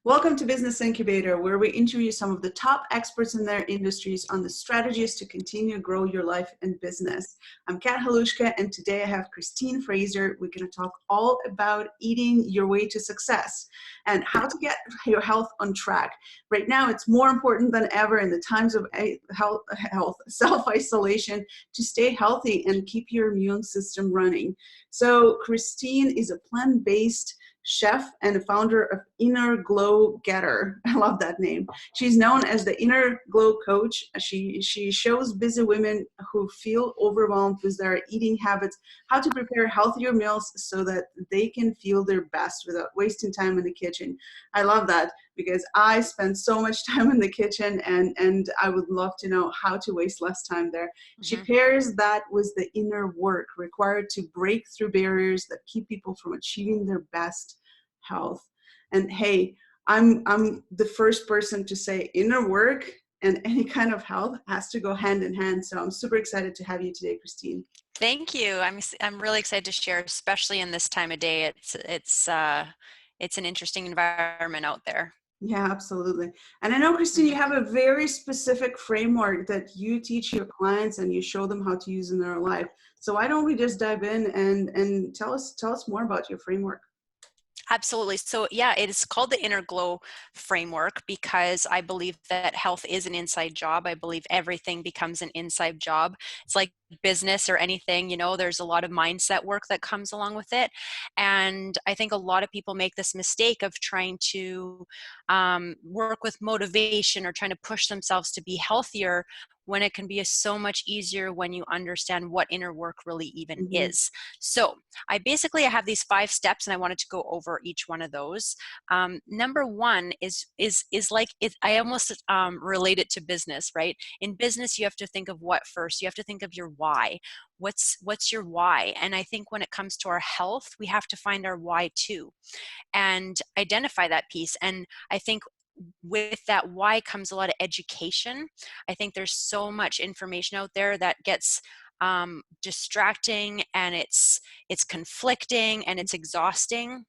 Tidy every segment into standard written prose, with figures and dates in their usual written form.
Welcome to Business Incubator, where we interview some of the top experts in their industries on the strategies to continue to grow your life and business. I'm Kat Halushka, and today I have Kristin Fraser. We're going to talk all about eating your way to success and how to get your health on track. Right now, it's more important than ever in the times of health self-isolation to stay healthy and keep your immune system running. So Kristin is a plant-based chef and the founder of Inner Glow Getter. I love that name. She's known as the Inner Glow Coach. She shows busy women who feel overwhelmed with their eating habits how to prepare healthier meals so that they can feel their best without wasting time in the kitchen. I love that because I spend so much time in the kitchen and I would love to know how to waste less time there. She pairs that with the inner work required to break through barriers that keep people from achieving their best health. And hey, I'm the first person to say inner work and any kind of health has to go hand in hand. So I'm super excited to have you today, Kristin. Thank you. I'm really excited to share, especially in this time of day. It's an interesting environment out there. Yeah, absolutely. And I know, Kristin, you have a very specific framework that you teach your clients and you show them how to use in their life. So why don't we just dive in and tell us more about your framework? Absolutely. So yeah, it is called the Inner Glow framework because I believe that health is an inside job. I believe everything becomes an inside job. It's like business or anything, there's a lot of mindset work that comes along with it. And I think a lot of people make this mistake of trying to work with motivation or trying to push themselves to be healthier when it can be so much easier when you understand what inner work really even is. So I have these 5 steps and I wanted to go over each one of those. Number one is like, I almost relate it to business, right? In business, you have to think of what first. You have to think of your why. What's your why? And I think when it comes to our health, we have to find our why too and identify that piece. And I think with that why comes a lot of education. I think there's so much information out there that gets distracting, and it's conflicting and it's exhausting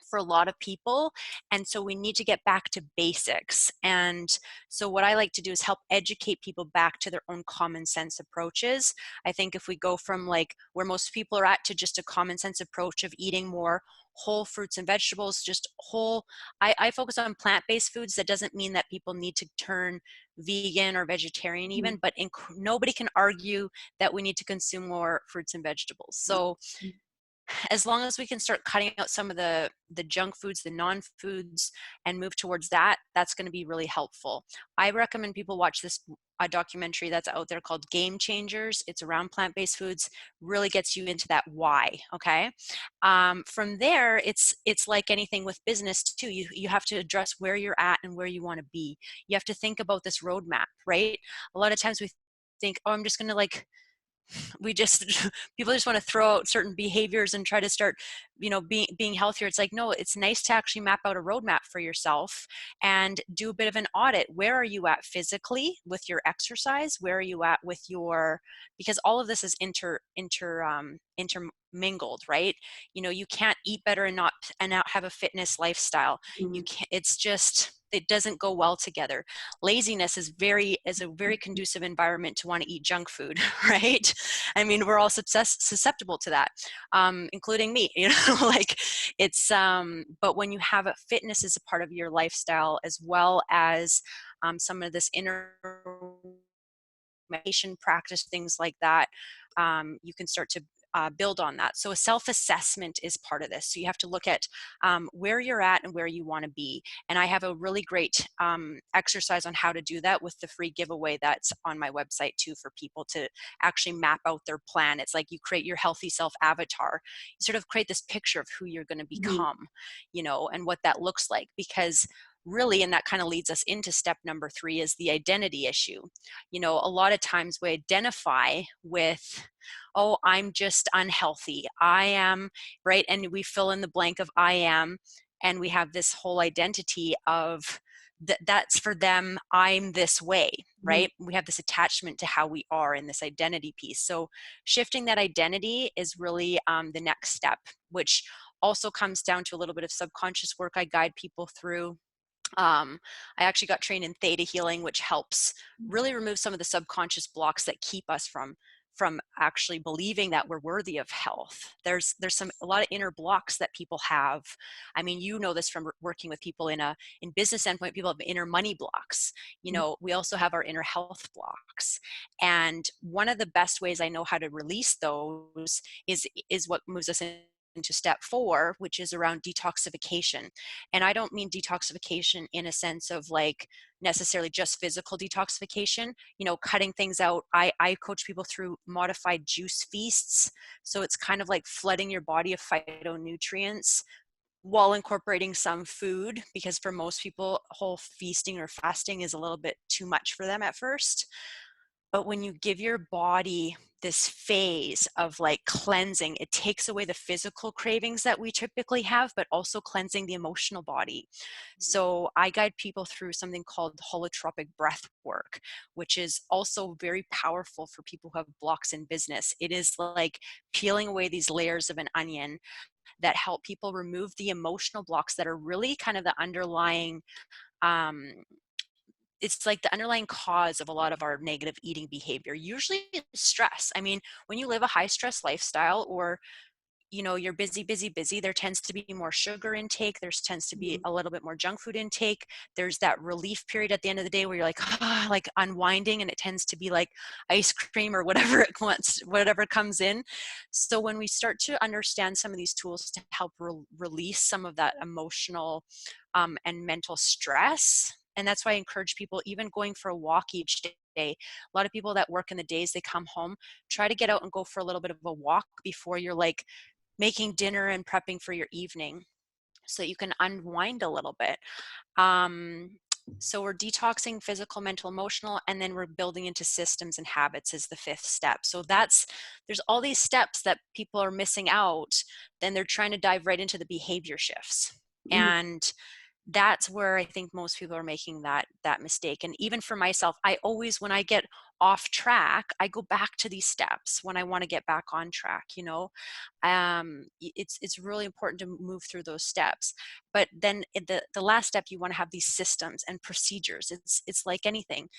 for a lot of people. And so we need to get back to basics. And so what I like to do is help educate people back to their own common sense approaches. I think if we go from like where most people are at to just a common sense approach of eating more whole fruits and vegetables, just whole, I focus on plant-based foods. That doesn't mean that people need to turn vegan or vegetarian even, but nobody can argue that we need to consume more fruits and vegetables. So as long as we can start cutting out some of the junk foods, the non-foods, and move towards that, that's going to be really helpful. I recommend people watch this documentary that's out there called Game Changers. It's around plant-based foods, really gets you into that why, okay? From there, it's like anything with business too. You have to address where you're at and where you want to be. You have to think about this roadmap, right? A lot of times we think, oh, I'm just going to people just want to throw out certain behaviors and try to start being healthier. It's like, no, it's nice to actually map out a roadmap for yourself and do a bit of an audit. Where are you at physically with your exercise? Where are you at with your, because all of this is intermingled, right? You can't eat better and not have a fitness lifestyle. You can't, it doesn't go well together. Laziness is a very conducive environment to want to eat junk food, right? I mean, we're all susceptible to that, including me, but when you have fitness as a part of your lifestyle, as well as some of this inner meditation practice, things like that, you can start to build on that. So a self-assessment is part of this. So you have to look at where you're at and where you want to be. And I have a really great exercise on how to do that with the free giveaway that's on my website too, for people to actually map out their plan. It's like you create your healthy self avatar. You sort of create this picture of who you're going to become, and what that looks like. Because really, and that kind of leads us into step number 3, is the identity issue. A lot of times we identify with, oh, I'm just unhealthy. I am, right? And we fill in the blank of I am, and we have this whole identity of that's for them, I'm this way, right? We have this attachment to how we are in this identity piece. So shifting that identity is really the next step, which also comes down to a little bit of subconscious work I guide people through. I actually got trained in theta healing, which helps really remove some of the subconscious blocks that keep us from actually believing that we're worthy of health. There's a lot of inner blocks that people have. I mean, you know this from working with people in business standpoint. People have inner money blocks. You know, we also have our inner health blocks. And one of the best ways I know how to release those is what moves us into step 4, which is around detoxification. And I don't mean detoxification in a sense of like necessarily just physical detoxification, you know, cutting things out. I coach people through modified juice feasts. So it's kind of like flooding your body of phytonutrients while incorporating some food, because for most people, whole feasting or fasting is a little bit too much for them at first. But when you give your body this phase of like cleansing, it takes away the physical cravings that we typically have, but also cleansing the emotional body. So I guide people through something called holotropic breath work, which is also very powerful for people who have blocks in business. It is like peeling away these layers of an onion that help people remove the emotional blocks that are really kind of the underlying um, it's like the underlying cause of a lot of our negative eating behavior. Usually it's stress. I mean, when you live a high stress lifestyle, or you know, you're busy, busy, busy, there tends to be more sugar intake. There tends to be a little bit more junk food intake. There's that relief period at the end of the day where you're like, like unwinding, and it tends to be like ice cream or whatever it wants, whatever comes in. So when we start to understand some of these tools to help release some of that emotional and mental stress, and that's why I encourage people, even going for a walk each day. A lot of people that work in the days, they come home, try to get out and go for a little bit of a walk before you're like making dinner and prepping for your evening, so you can unwind a little bit. So we're detoxing physical, mental, emotional, and then we're building into systems and habits as the 5th step. So there's all these steps that people are missing out. Then they're trying to dive right into the behavior shifts. And that's where I think most people are making that mistake. And even for myself, I always, when I get off track, I go back to these steps when I want to get back on track. You know, it's really important to move through those steps. But then the last step, you want to have these systems and procedures. It's like anything.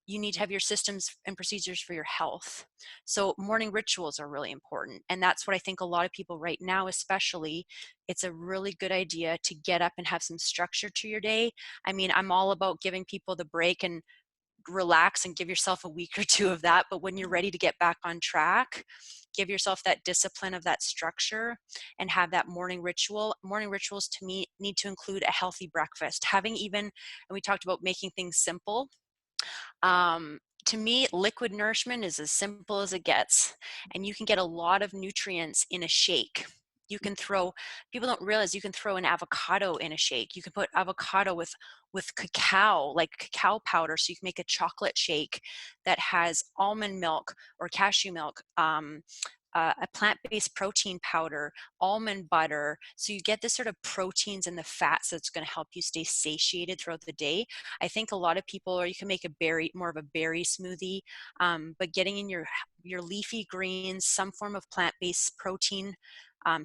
You need to have your systems and procedures for your health. So morning rituals are really important. And that's what I think a lot of people right now, especially, it's a really good idea to get up and have some structure to your day. I mean, I'm all about giving people the break and relax and give yourself a week or 2 of that. But when you're ready to get back on track, give yourself that discipline of that structure and have that morning ritual. Morning rituals to me need to include a healthy breakfast. Having even, and we talked about making things simple. To me, liquid nourishment is as simple as it gets, and you can get a lot of nutrients in a shake. You can throw, people don't realize you can throw an avocado in a shake. You can put avocado with cacao, like cacao powder, so you can make a chocolate shake that has almond milk or cashew milk, a plant-based protein powder, almond butter. So you get this sort of proteins and the fats that's going to help you stay satiated throughout the day. I think a lot of people, or you can make more of a berry smoothie, but getting in your leafy greens, some form of plant-based protein.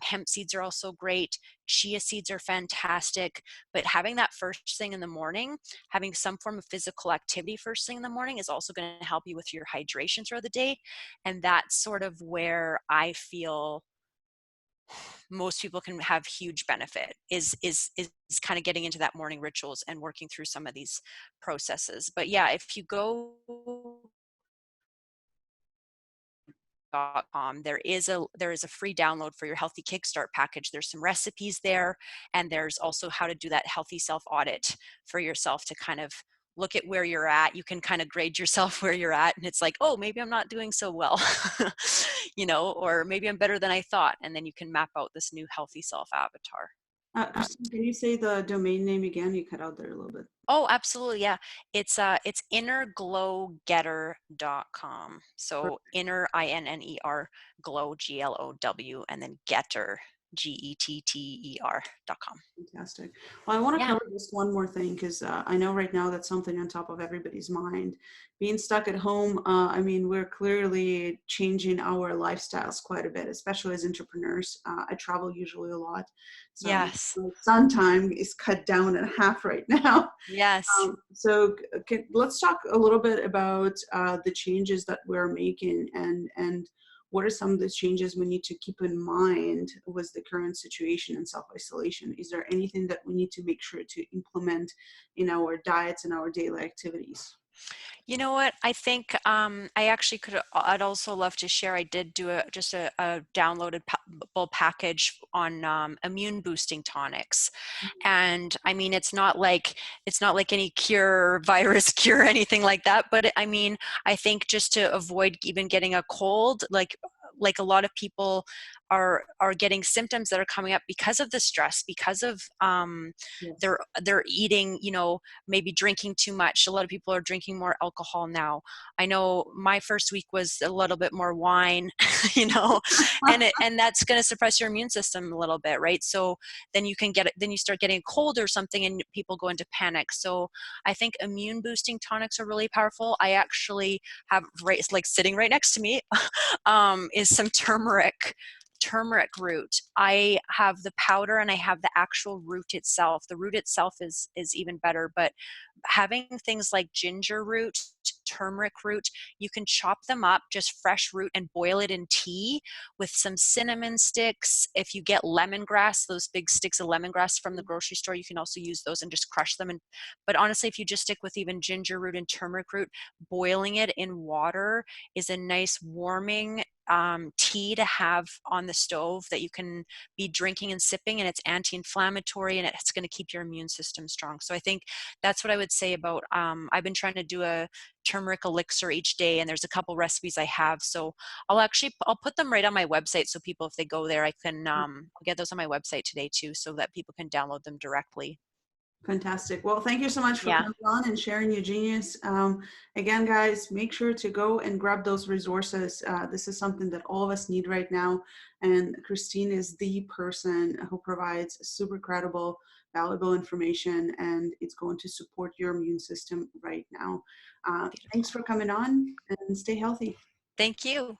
Hemp seeds are also great. Chia seeds are fantastic. But having that first thing in the morning, having some form of physical activity first thing in the morning is also going to help you with your hydration throughout the day. And that's sort of where I feel most people can have huge benefit is kind of getting into that morning rituals and working through some of these processes. But yeah, if you go there is a free download for your healthy kickstart package. There's some recipes there, and there's also how to do that healthy self audit for yourself to kind of look at where you're at. You can kind of grade yourself where you're at, and it's like, oh, maybe I'm not doing so well, you know, or maybe I'm better than I thought. And then you can map out this new healthy self avatar. Kristin, can you say the domain name again? You cut out there a little bit. Oh, absolutely. Yeah. It's innerglowgetter.com. So inner, INNER, glow, GLOW, and then getter. GETTER.com. Fantastic. Well, I want to Yeah. cover just one more thing because I know right now that's something on top of everybody's mind. Being stuck at home, I mean, we're clearly changing our lifestyles quite a bit, especially as entrepreneurs. I travel usually a lot. So Yes. my sun time is cut down in half right now. Yes. Let's talk a little bit about the changes that we're making and what are some of the changes we need to keep in mind with the current situation in self-isolation? Is there anything that we need to make sure to implement in our diets and our daily activities? You know what? I think I actually could. I'd also love to share. I did do a downloaded package on immune boosting tonics, and I mean it's not like any cure, virus cure, anything like that. But I mean, I think just to avoid even getting a cold, like a lot of people are getting symptoms that are coming up because of the stress, because of Yes. they're eating, you know, maybe drinking too much. A lot of people are drinking more alcohol now. I know my first week was a little bit more wine, you know, and that's going to suppress your immune system a little bit, right? So then then you start getting a cold or something and people go into panic. So I think immune boosting tonics are really powerful. I actually have, right, it's like sitting right next to me, is some turmeric root. I have the powder and I have the actual root itself. The root itself is even better, but having things like ginger root, turmeric root, you can chop them up, just fresh root, and boil it in tea with some cinnamon sticks. If you get lemongrass, those big sticks of lemongrass from the grocery store, you can also use those and just crush them. And but honestly, if you just stick with even ginger root and turmeric root, boiling it in water is a nice warming tea to have on the stove that you can be drinking and sipping, and it's anti-inflammatory and it's going to keep your immune system strong. So I think that's what I would say about I've been trying to do a turmeric elixir each day, and there's a couple recipes I have, so I'll put them right on my website, so people, if they go there, I can I'll get those on my website today too, so that people can download them directly. Fantastic. Well, thank you so much for Yeah. coming on and sharing your genius. Again, guys, make sure to go and grab those resources. This is something that all of us need right now. And Kristin is the person who provides super credible, valuable information, and it's going to support your immune system right now. Thanks Beautiful. for coming on and stay healthy. Thank you.